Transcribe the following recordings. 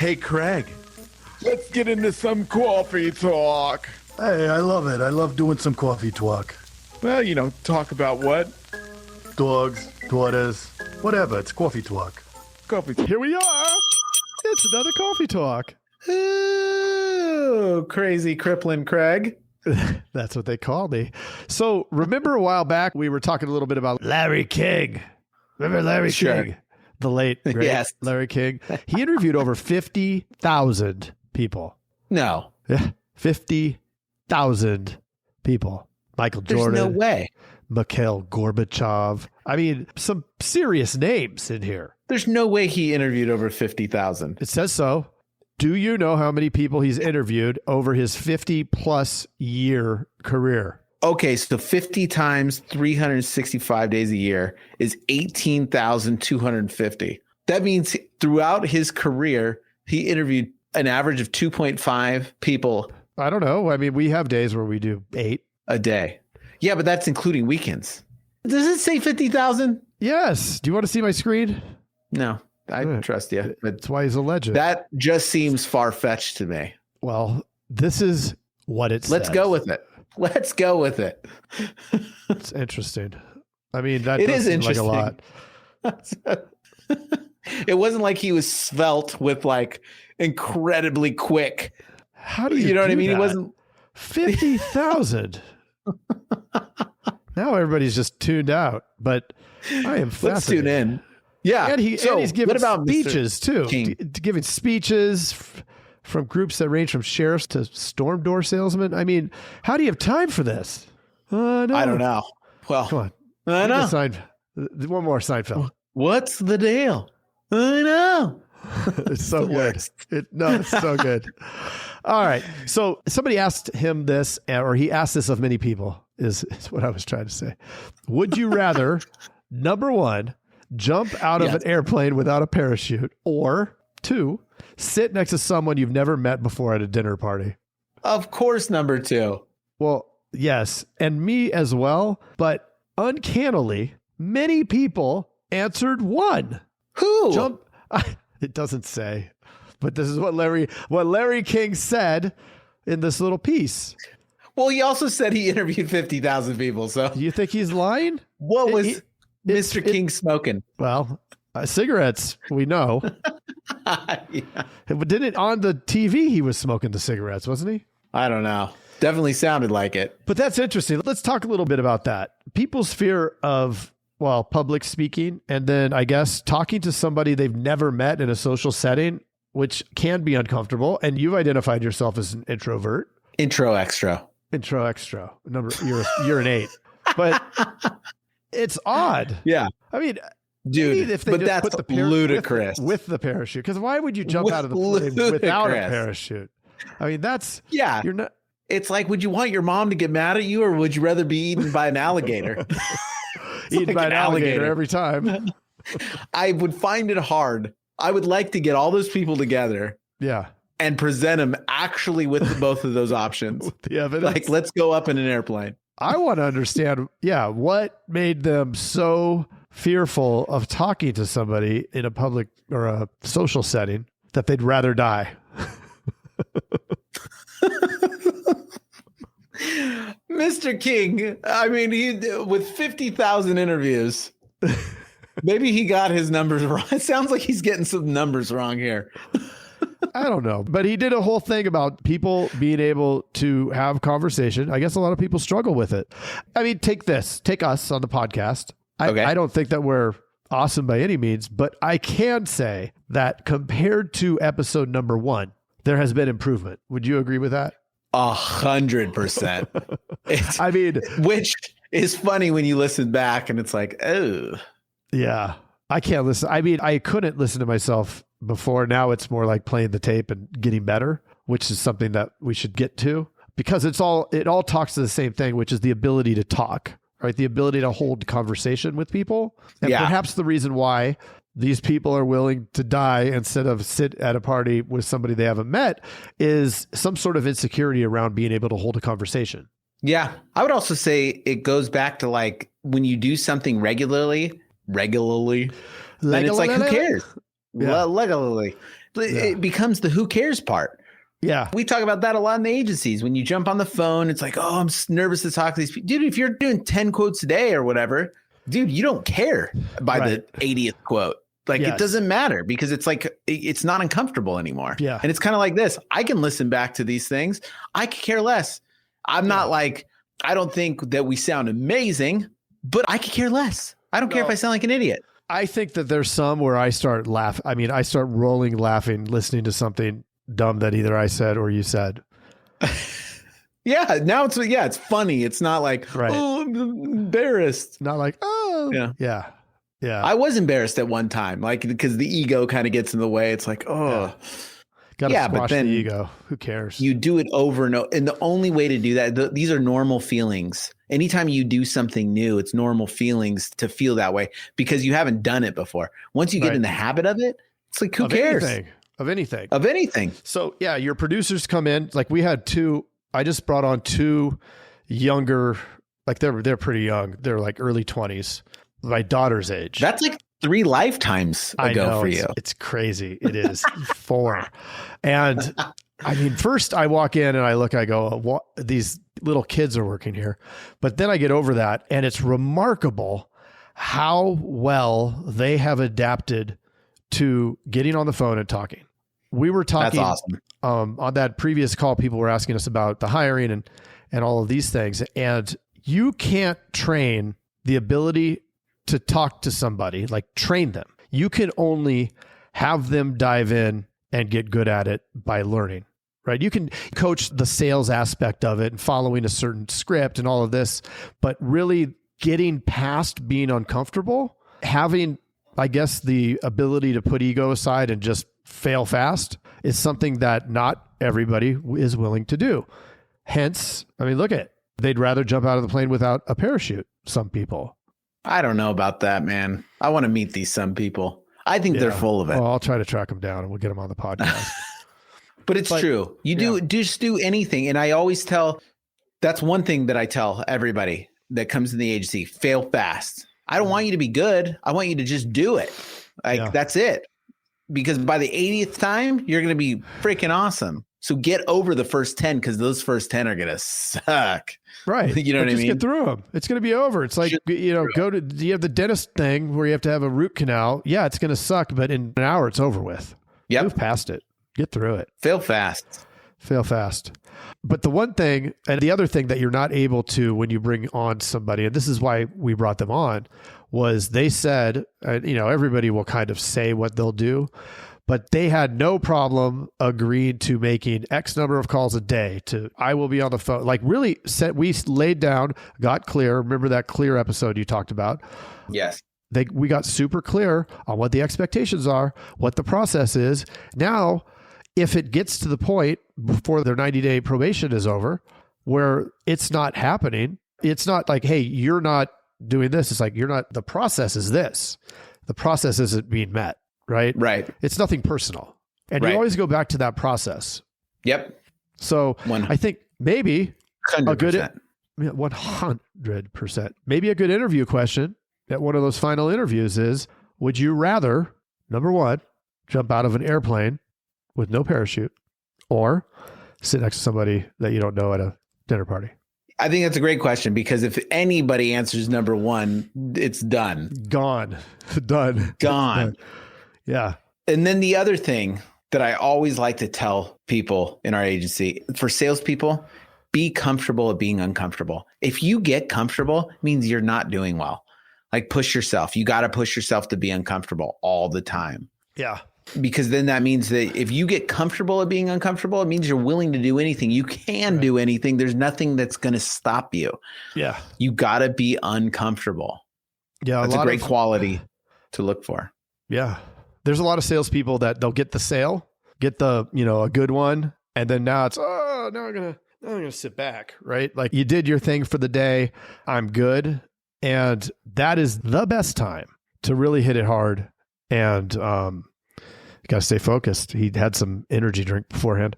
Hey, Craig, let's get into some coffee talk. Hey, I love it. I love doing some coffee talk. Well, talk about what? Dogs, daughters, whatever. It's coffee talk. Coffee. Here we are. It's another coffee talk. Ooh, crazy crippling Craig. That's what they call me. So remember a while back, we were talking a little bit about Larry King. Remember Larry King? The late, great Yes. Larry King. He interviewed over 50,000 people. No. Yeah, 50,000 people. Michael Jordan. There's no way. Mikhail Gorbachev. I mean, some serious names in here. There's no way he interviewed over 50,000. It says so. Do you know how many people he's interviewed over his 50-plus year career? Okay, so 50 times 365 days a year is 18,250. That means throughout his career, he interviewed an average of 2.5 people. I don't know. I mean, we have days where we do 8 a day. Yeah, but that's including weekends. Does it say 50,000? Yes. Do you want to see my screen? No, I trust you. But that's why he's a legend. That just seems far-fetched to me. Well, this is what it says. Let's go with it. Let's go with it. It's interesting. I mean, that it does is seem interesting. like a lot. It wasn't like he was svelte with like incredibly quick. How do you know what I mean? That? He wasn't 50,000. Now everybody's just tuned out, but I am fascinated. Let's tune in. Yeah. And, he's giving what about speeches too. King? Giving speeches from groups that range from sheriffs to storm door salesmen. I mean, how do you have time for this? I don't know. Well, come on. I know. One more Seinfeld. What's the deal? I know. It's so good. It's so good. All right. So somebody asked him this, or he asked this of many people, is what I was trying to say. Would you rather, number one, jump out of an airplane without a parachute, or 2, sit next to someone you've never met before at a dinner party? Of course, number 2. Well, yes, and me as well, but uncannily, many people answered 1. Who? It doesn't say, but this is what Larry King said in this little piece. Well, he also said he interviewed 50,000 people. So do you think he's lying? What was Mr. King smoking? Well, cigarettes, we know. Yeah. But didn't on the TV he was smoking the cigarettes, wasn't he? I don't know. Definitely sounded like it. But that's interesting. Let's talk a little bit about that. People's fear of public speaking, and then I guess talking to somebody they've never met in a social setting, which can be uncomfortable. And you've identified yourself as an introvert. Intro extra. You're an 8, but it's odd. Yeah. I mean, dude, if they but just that's put the ludicrous with the parachute, because why would you jump out of the plane without a parachute? I mean, that's you're not. It's like, would you want your mom to get mad at you, or would you rather be eaten by an alligator? Eaten by an alligator every time. I would find it hard. I would like to get all those people together. Yeah. And present them actually with both of those options. With the evidence. Like, let's go up in an airplane. I want to understand, what made them so fearful of talking to somebody in a public or a social setting that they'd rather die. Mr. King, I mean, he with 50,000 interviews, maybe he got his numbers wrong. It sounds like he's getting some numbers wrong here. I don't know, but he did a whole thing about people being able to have conversation. I guess a lot of people struggle with it. I mean, take us on the podcast. I don't think that we're awesome by any means, but I can say that compared to episode number 1, there has been improvement. Would you agree with that? 100%. I mean, which is funny when you listen back and it's like, oh, yeah, I can't listen. I mean, I couldn't listen to myself before. Now it's more like playing the tape and getting better, which is something that we should get to, because it all talks to the same thing, which is the ability to talk, right? The ability to hold conversation with people. And perhaps the reason why these people are willing to die instead of sit at a party with somebody they haven't met is some sort of insecurity around being able to hold a conversation. Yeah. I would also say it goes back to like when you do something regularly, then it's like, who cares? Yeah. Regularly. It becomes the who cares part. Yeah. We talk about that a lot in the agencies. When you jump on the phone, it's like, oh, I'm nervous to talk to these people. Dude, if you're doing 10 quotes a day or whatever, dude, you don't care by the 80th quote. Like, it doesn't matter because it's like, it's not uncomfortable anymore. Yeah. And it's kind of like this. I can listen back to these things. I could care less. I'm not like, I don't think that we sound amazing, but I could care less. I don't care if I sound like an idiot. I think that there's some where I start laughing. I mean, I start rolling laughing, listening to something dumb that either I said or you said. Yeah. Now it's funny. It's not like, oh, I'm embarrassed. Not like, oh, yeah. I was embarrassed at one time, like, because the ego kind of gets in the way. It's like, oh, gotta squash the ego. Who cares? You do it over and over. And the only way to do that, these are normal feelings. Anytime you do something new, it's normal feelings to feel that way because you haven't done it before. Once you get in the habit of it, it's like, who cares? Of anything. So yeah, your producers come in. Like we had I just brought on 2 younger, like they're pretty young. They're like early 20s. My daughter's age. That's like 3 lifetimes ago for you. It's crazy. It is 4. And I mean, first I walk in and I look, I go, what? These little kids are working here. But then I get over that and it's remarkable how well they have adapted to getting on the phone and talking. We were talking That's awesome. On that previous call, people were asking us about the hiring and all of these things. And you can't train the ability to talk to somebody, like train them. You can only have them dive in and get good at it by learning, right? You can coach the sales aspect of it and following a certain script and all of this, but really getting past being uncomfortable, having, I guess, the ability to put ego aside and just fail fast is something that not everybody is willing to do. Hence, I mean, look at it. They'd rather jump out of the plane without a parachute, some people. I don't know about that, man. I want to meet some people. I think they're full of it. Well, I'll try to track them down and we'll get them on the podcast. But it's true. You just do anything. And I always that's one thing that I tell everybody that comes in the agency, fail fast. I don't want you to be good. I want you to just do it. That's it. Because by the 80th time, you're going to be freaking awesome. So get over the first 10 because those first 10 are going to suck. Right. You know what I mean? Just get through them. It's going to be over. It's like, you have the dentist thing where you have to have a root canal. Yeah, it's going to suck, but in an hour, it's over with. Yep. Move past it. Get through it. Fail fast. But the one thing, and the other thing that you're not able to when you bring on somebody, and this is why we brought them on, was they said, everybody will kind of say what they'll do, but they had no problem agreeing to making X number of calls a day I will be on the phone. Like really we laid down, got clear. Remember that clear episode you talked about? Yes. We got super clear on what the expectations are, what the process is. Now, if it gets to the point before their 90-day probation is over, where it's not happening, it's not like, hey, you're not doing this. It's like, the process is this. The process isn't being met. Right. It's nothing personal. And you always go back to that process. Yep. So I think maybe 100%. 100%, maybe a good interview question at one of those final interviews is, would you rather, number 1, jump out of an airplane with no parachute or sit next to somebody that you don't know at a dinner party? I think that's a great question because if anybody answers number 1, it's done. Gone. Yeah. And then the other thing that I always like to tell people in our agency, for salespeople, be comfortable at being uncomfortable. If you get comfortable, it means you're not doing well. Like push yourself. You got to push yourself to be uncomfortable all the time. Yeah. Because then that means that if you get comfortable at being uncomfortable, it means you're willing to do anything. You can do anything. There's nothing that's going to stop you. Yeah. You got to be uncomfortable. Yeah. That's a great quality to look for. Yeah. There's a lot of salespeople that they'll get the sale, get the, a good one. And then now it's, now I'm going to sit back, right? Like you did your thing for the day. I'm good. And that is the best time to really hit it hard. And, you got to stay focused. He had some energy drink beforehand.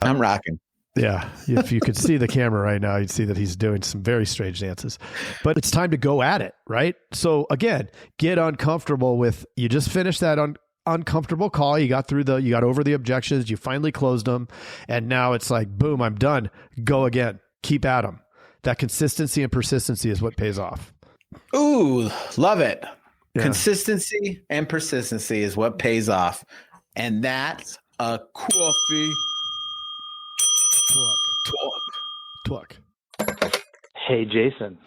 I'm rocking. Yeah. If you could see the camera right now, you'd see that he's doing some very strange dances, but it's time to go at it. Right. So again, get uncomfortable with, you just finished that uncomfortable call. You got over the objections. You finally closed them. And now it's like, boom, I'm done. Go again. Keep at them. That consistency and persistency is what pays off. Ooh, love it. Yeah. Consistency and persistency is what pays off. And that's a Coffee. Twuck. Hey, Jason.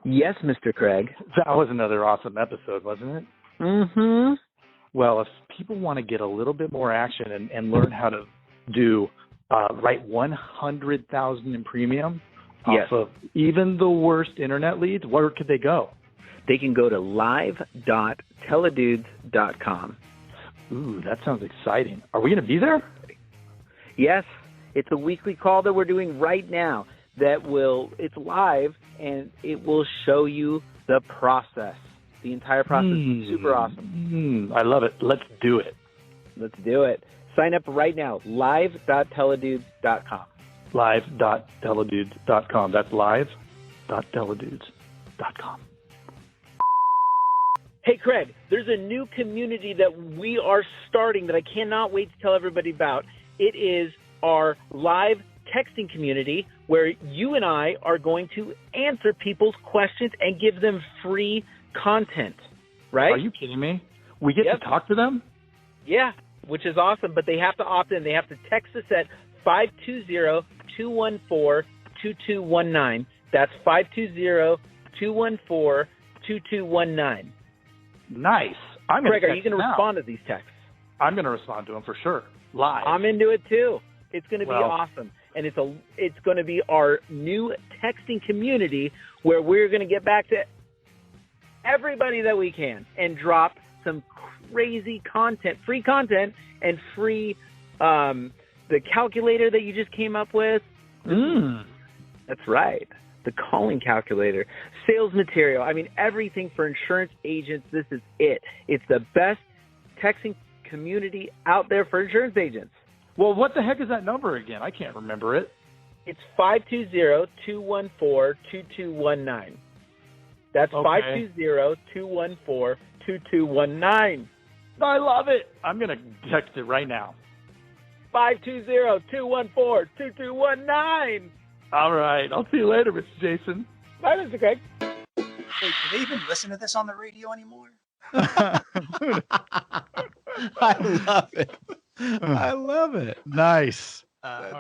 Yes, Mr. Craig. That was another awesome episode, wasn't it? Mm-hmm. Well, if people want to get a little bit more action and learn how to write 100,000 in premium off of even the worst internet leads, where could they go? They can go to live.teledudes.com. Ooh, that sounds exciting. Are we going to be there? Yes, it's a weekly call that we're doing right now it's live, and it will show you the process. The entire process is super awesome. I love it. Let's do it. Let's do it. Sign up right now, live.teledudes.com. Live.teledudes.com. That's live.teledudes.com. Hey, Craig, there's a new community that we are starting that I cannot wait to tell everybody about. It is our live texting community where you and I are going to answer people's questions and give them free content, right? Are you kidding me? We get to talk to them? Yeah, which is awesome, but they have to opt in. They have to text us at 520-214-2219. That's 520-214-2219. Nice. Craig, are you going to respond to these texts? I'm going to respond to them for sure. Live. I'm into it too. It's going to be awesome. And it's going to be our new texting community where we're going to get back to everybody that we can and drop some crazy content, free content, and free the calculator that you just came up with. That's right. The calling calculator, sales material. I mean, everything for insurance agents. This is it. It's the best texting community out there for insurance agents. Well, what the heck is that number again? I can't remember it. It's 520-214-2219. That's 520-214-2219. I love it. I'm going to text it right now. 520-214-2219. All right. I'll see you later, Mr. Jason. Bye, Mr. Craig. Wait, do they even listen to this on the radio anymore? I love it. I love it. Nice. All right.